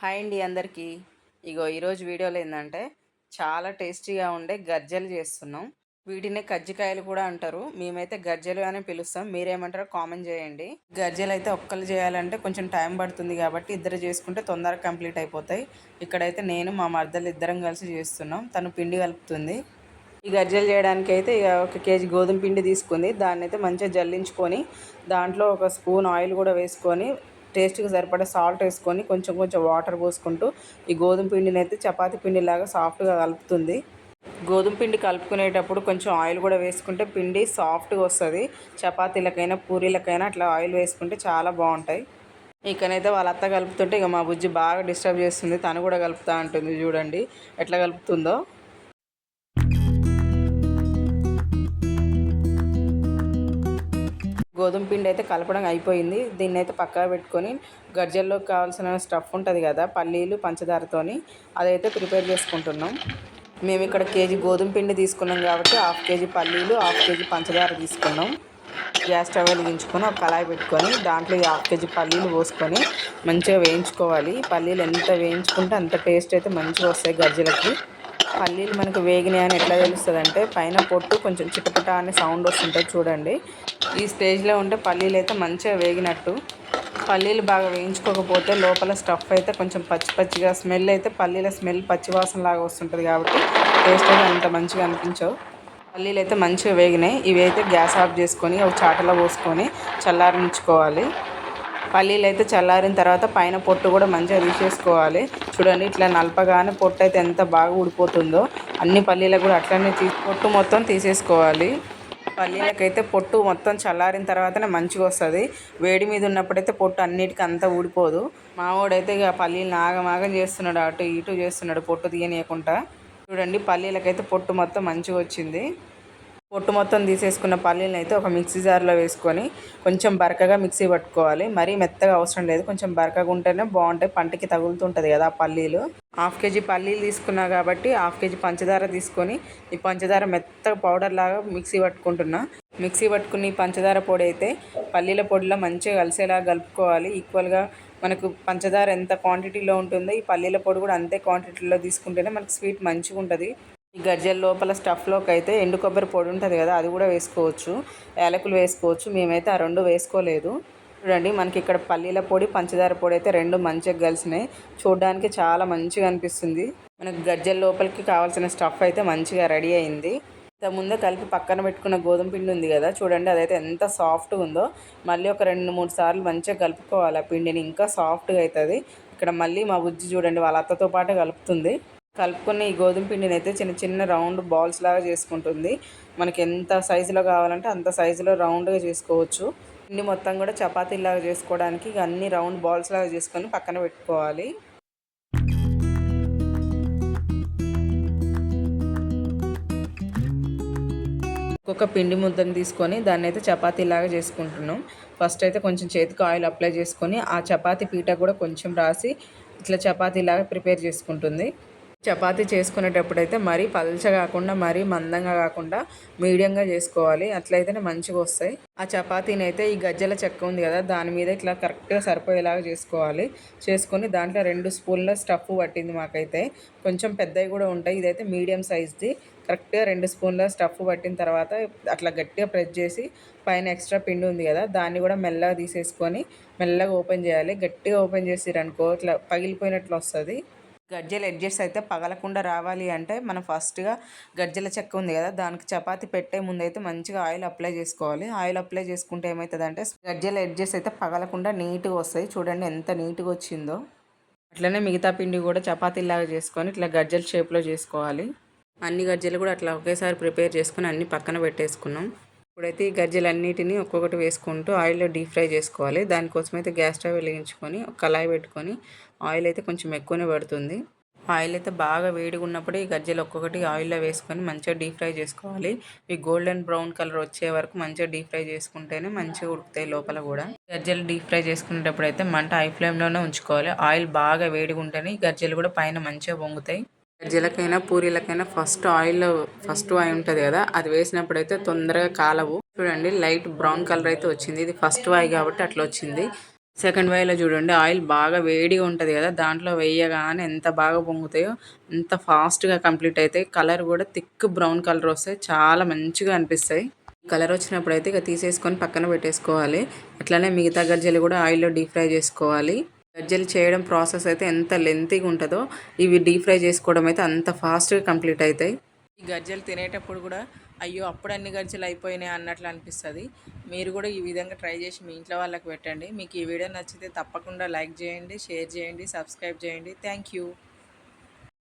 Hi అండి అందరికీ. ఈరోజు వీడియోలో ఏంటంటే చాలా టేస్టీగా ఉండే గర్జలు చేస్తున్నాం. వీటిని కజ్జికాయలు కూడా అంటారు. మేమైతే గర్జలు అని పిలుస్తాం. మీరేమంటారో కామెంట్ చేయండి. గర్జలు అయితే ఒక్కళ్ళు చేయాలంటే కొంచెం టైం పడుతుంది కాబట్టి ఇద్దరు చేసుకుంటే తొందరగా కంప్లీట్ అయిపోతాయి. ఇక్కడైతే నేను మా మరదలు ఇద్దరం కలిసి చేస్తున్నాం. తను పిండి కలుపుతుంది. ఈ గర్జలు చేయడానికి అయితే ఒక కేజీ గోధుమ పిండి తీసుకుంది. దాన్ని అయితే మంచిగా జల్లించుకొని దాంట్లో ఒక స్పూన్ ఆయిల్ కూడా వేసుకొని టేస్ట్కి సరిపడా సాల్ట్ వేసుకొని కొంచెం కొంచెం వాటర్ పోసుకుంటూ ఈ గోధుమ పిండిని అయితే చపాతీ పిండిలాగా సాఫ్ట్గా కలుపుతుంది. గోధుమ పిండి కలుపుకునేటప్పుడు కొంచెం ఆయిల్ కూడా వేసుకుంటే పిండి సాఫ్ట్గా వస్తుంది. చపాతీలకైనా పూరీలకైనా అట్లా ఆయిల్ వేసుకుంటే చాలా బాగుంటాయి. ఇకనైతే వాళ్ళ అత్త కలుపుతుంటే మా బుజ్జి బాగా డిస్టర్బ్ చేస్తుంది. తను కూడా కలుపుతూ ఉంటుంది. చూడండి ఎట్లా కలుపుతుందో. గోధుమ పిండి అయితే కలపడం అయిపోయింది. దీన్ని అయితే పక్కన పెట్టుకొని గర్జల్లోకి కావాల్సిన స్టఫ్ ఉంటుంది కదా, పల్లీలు పంచదారతోని అదైతే ప్రిపేర్ చేసుకుంటున్నాం. మేము ఇక్కడ కేజీ గోధుమ పిండి తీసుకున్నాం కాబట్టి హాఫ్ కేజీ పల్లీలు, హాఫ్ కేజీ పంచదార తీసుకున్నాం. గ్యాస్ స్టవ్ వెలిగించుకొని ఒక కళాయి పెట్టుకొని దాంట్లో హాఫ్ కేజీ పల్లీలు పోసుకొని మంచిగా వేయించుకోవాలి. పల్లీలు ఎంత వేయించుకుంటే అంత టేస్ట్ అయితే మంచిగా వస్తాయి గర్జలకి. పల్లీలు మనకు వేగినాయి అని ఎట్లా తెలుస్తుంది అంటే పైన పొట్టు కొంచెం చిటపట అనే సౌండ్ వస్తుంటుంది చూడండి. ఈ స్టేజ్లో ఉంటే పల్లీలు అయితే మంచిగా వేగినట్టు. పల్లీలు బాగా వేయించుకోకపోతే లోపల స్టఫ్ అయితే కొంచెం పచ్చి పచ్చిగా స్మెల్ అయితే పల్లీల స్మెల్ పచ్చివాసన లాగా వస్తుంటుంది కాబట్టి టేస్ట్ అయితే అంత మంచిగా అనిపించవు. పల్లీలు అయితే మంచిగా వేగినాయి. ఇవి అయితే గ్యాస్ ఆఫ్ చేసుకొని ఒక చాటలో పోసుకొని చల్లారించుకోవాలి. పల్లీలు అయితే చల్లారిన తర్వాత పైన పొట్టు కూడా మంచిగా తీసేసుకోవాలి. చూడండి ఇట్లా నలపగానే పొట్టు అయితే ఎంత బాగా ఊడిపోతుందో అన్ని పల్లీలకు కూడా అట్లనే పొట్టు మొత్తం తీసేసుకోవాలి. పల్లీలకైతే పొట్టు మొత్తం చల్లారిన తర్వాతనే మంచిగా వస్తుంది. వేడి మీద ఉన్నప్పుడైతే పొట్టు అన్నిటికీ అంతా ఊడిపోదు. మావాడైతే ఇక పల్లీలు ఆగమాగం చేస్తున్నాడు, అటు ఇటు చేస్తున్నాడు పొట్టు తీయనీయకుండా. చూడండి పల్లీలకైతే పొట్టు మొత్తం మంచిగా వచ్చింది. పొట్టు మొత్తం తీసేసుకున్న పల్లీలను అయితే ఒక మిక్సీ జార్లో వేసుకొని కొంచెం బరకగా మిక్సీ పట్టుకోవాలి. మరీ మెత్తగా అవసరం లేదు, కొంచెం బరకగా ఉంటేనే బాగుంటాయి. పంటకి తగులుతుంటుంది కదా ఆ పల్లీలు. హాఫ్ కేజీ పల్లీలు తీసుకున్నా కాబట్టి హాఫ్ కేజీ పంచదార తీసుకొని ఈ పంచదార మెత్తగా పౌడర్ లాగా మిక్సీ పట్టుకుంటున్నా. మిక్సీ పట్టుకుని పంచదార పొడి అయితే పల్లీల పొడిలో మంచిగా కలిసేలా కలుపుకోవాలి. ఈక్వల్గా మనకు పంచదార ఎంత క్వాంటిటీలో ఉంటుందో ఈ పల్లీల పొడి కూడా అంతే క్వాంటిటీలో తీసుకుంటేనే మనకు స్వీట్ మంచిగా ఉంటుంది. ఈ గజ్జల లోపల స్టఫ్లోకి అయితే ఎండు కొబ్బరి పొడి ఉంటుంది కదా, అది కూడా వేసుకోవచ్చు, యాలకులు వేసుకోవచ్చు. మేమైతే ఆ రెండు వేసుకోలేదు. చూడండి మనకి ఇక్కడ పల్లీల పొడి పంచదార పొడి అయితే రెండు మంచిగా కలిసినాయి. చూడడానికి చాలా మంచిగా అనిపిస్తుంది. మనకు గజ్జల లోపలికి కావాల్సిన స్టఫ్ అయితే మంచిగా రెడీ అయింది. ఇంతకుముందే కలిపి పక్కన పెట్టుకున్న గోధుమ పిండి ఉంది కదా, చూడండి అదైతే ఎంత సాఫ్ట్గా ఉందో. మళ్ళీ ఒక 2-3 సార్లు మంచిగా కలుపుకోవాలి ఆ పిండిని, ఇంకా సాఫ్ట్గా అవుతుంది. ఇక్కడ మళ్ళీ మా బుజ్జి చూడండి వాళ్ళ అత్తతో పాటు కలుపుతుంది. కలుపుకుని ఈ గోధుమ పిండిని అయితే చిన్న చిన్న రౌండ్ బాల్స్ లాగా చేసుకుంటుంది. మనకి ఎంత సైజులో కావాలంటే అంత సైజులో రౌండ్గా చేసుకోవచ్చు. పిండి మొత్తం కూడా చపాతీలాగా చేసుకోవడానికి అన్ని రౌండ్ బాల్స్ లాగా చేసుకొని పక్కన పెట్టుకోవాలి. ఒక్కొక్క పిండి ముద్దను తీసుకొని దాన్ని అయితే చపాతీలాగా చేసుకుంటున్నాం. ఫస్ట్ అయితే కొంచెం చేతికి ఆయిల్ అప్లై చేసుకొని ఆ చపాతీ పీట కూడా కొంచెం రాసి ఇట్లా చపాతీలాగా ప్రిపేర్ చేసుకుంటుంది. చపాతీ చేసుకునేటప్పుడు అయితే మరీ పల్చగా కాకుండా మరీ మందంగా కాకుండా మీడియంగా చేసుకోవాలి. అట్లయితేనే మంచిగా వస్తాయి. ఆ చపాతీని అయితే ఈ గజ్జల చెక్క ఉంది కదా దాని మీద ఇట్లా కరెక్ట్గా సరిపోయేలాగా చేసుకోవాలి. చేసుకొని దాంట్లో 2 స్పూన్ల స్టఫ్ పట్టింది మాకైతే. కొంచెం పెద్దవి కూడా ఉంటాయి, ఇదైతే మీడియం సైజ్ది. కరెక్ట్గా 2 స్పూన్ల స్టఫ్ పట్టిన తర్వాత అట్లా గట్టిగా ప్రెస్ చేసి పైన ఎక్స్ట్రా పిండి ఉంది కదా దాన్ని కూడా మెల్లగా తీసేసుకొని మెల్లగా ఓపెన్ చేయాలి. గట్టిగా ఓపెన్ చేసిరనుకో ఇట్లా పగిలిపోయినట్లు వస్తుంది. గజ్జల ఎడ్జెస్ అయితే పగలకుండా రావాలి అంటే మనం ఫస్ట్గా గజ్జల చెక్క ఉంది కదా దానికి చపాతీ పెట్టే ముందు అయితే మంచిగా ఆయిల్ అప్లై చేసుకోవాలి. ఆయిల్ అప్లై చేసుకుంటే ఏమవుతుందంటే గజ్జల ఎడ్జెస్ అయితే పగలకుండా నీట్గా వస్తాయి. చూడండి ఎంత నీట్గా వచ్చిందో. అట్లనే మిగతా పిండి కూడా చపాతీలాగా చేసుకొని ఇట్లా గజ్జల షేప్లో చేసుకోవాలి. అన్ని గజ్జలు కూడా అట్లా ఒకేసారి ప్రిపేర్ చేసుకొని అన్ని పక్కన పెట్టేసుకున్నాం. ఇప్పుడైతే ఈ గజ్జలన్నిటిని ఒక్కొక్కటి వేసుకుంటూ ఆయిల్లో డీప్ ఫ్రై చేసుకోవాలి. దానికోసం అయితే గ్యాస్ స్టవ్ వెలిగించుకొని ఒక కళాయి పెట్టుకొని ఆయిల్ అయితే కొంచెం ఎక్కువనే పడుతుంది. ఆయిల్ అయితే బాగా వేడిగా ఉన్నప్పుడు ఈ గజ్జలు ఒక్కొక్కటి ఆయిల్లో వేసుకొని మంచిగా డీప్ ఫ్రై చేసుకోవాలి. ఈ గోల్డెన్ బ్రౌన్ కలర్ వచ్చే వరకు మంచిగా డీప్ ఫ్రై చేసుకుంటేనే మంచిగా ఉడుకుతాయి లోపల కూడా. గజ్జలు డీప్ ఫ్రై చేసుకునేటప్పుడు అయితే మంట హై ఫ్లేమ్లోనే ఉంచుకోవాలి. ఆయిల్ బాగా వేడిగా ఉంటేనే ఈ గజ్జలు కూడా పైన మంచిగా పొంగుతాయి. గజ్జలకైనా పూరీలకైనా ఫస్ట్ ఆయిల్ ఉంటుంది కదా అది వేసినప్పుడు అయితే తొందరగా కాలవు. చూడండి లైట్ బ్రౌన్ కలర్ అయితే వచ్చింది. ఇది ఫస్ట్ వాయి కాబట్టి అట్లా వచ్చింది. సెకండ్ వేలో చూడండి ఆయిల్ బాగా వేడిగా ఉంటుంది కదా, దాంట్లో వేయగానే ఎంత బాగా పొంగుతాయో అంత ఫాస్ట్గా కంప్లీట్ అవుతాయి. కలర్ కూడా థిక్ బ్రౌన్ కలర్ వస్తాయి, చాలా మంచిగా అనిపిస్తాయి. కలర్ వచ్చినప్పుడు అయితే ఇక తీసేసుకొని పక్కన పెట్టేసుకోవాలి. అట్లనే మిగతా గజ్జలు కూడా ఆయిల్లో డీప్ ఫ్రై చేసుకోవాలి. గజ్జలు చేయడం ప్రాసెస్ అయితే ఎంత లెంతీగా ఉంటుందో ఇవి డీప్ ఫ్రై చేసుకోవడం అయితే అంత ఫాస్ట్గా కంప్లీట్ అవుతాయి. ఈ గజ్జలు తినేటప్పుడు కూడా అయ్యో అప్పుడు అన్ని గజ్జలు అయిపోయినాయి అన్నట్లు అనిపిస్తుంది. మీరు కూడా ఈ విధంగా ట్రై చేసి మీ ఇంట్లో వాళ్ళకి పెట్టండి. మీకు ఈ వీడియో నచ్చితే తప్పకుండా లైక్ చేయండి, షేర్ చేయండి, సబ్స్క్రైబ్ చేయండి. Thank you.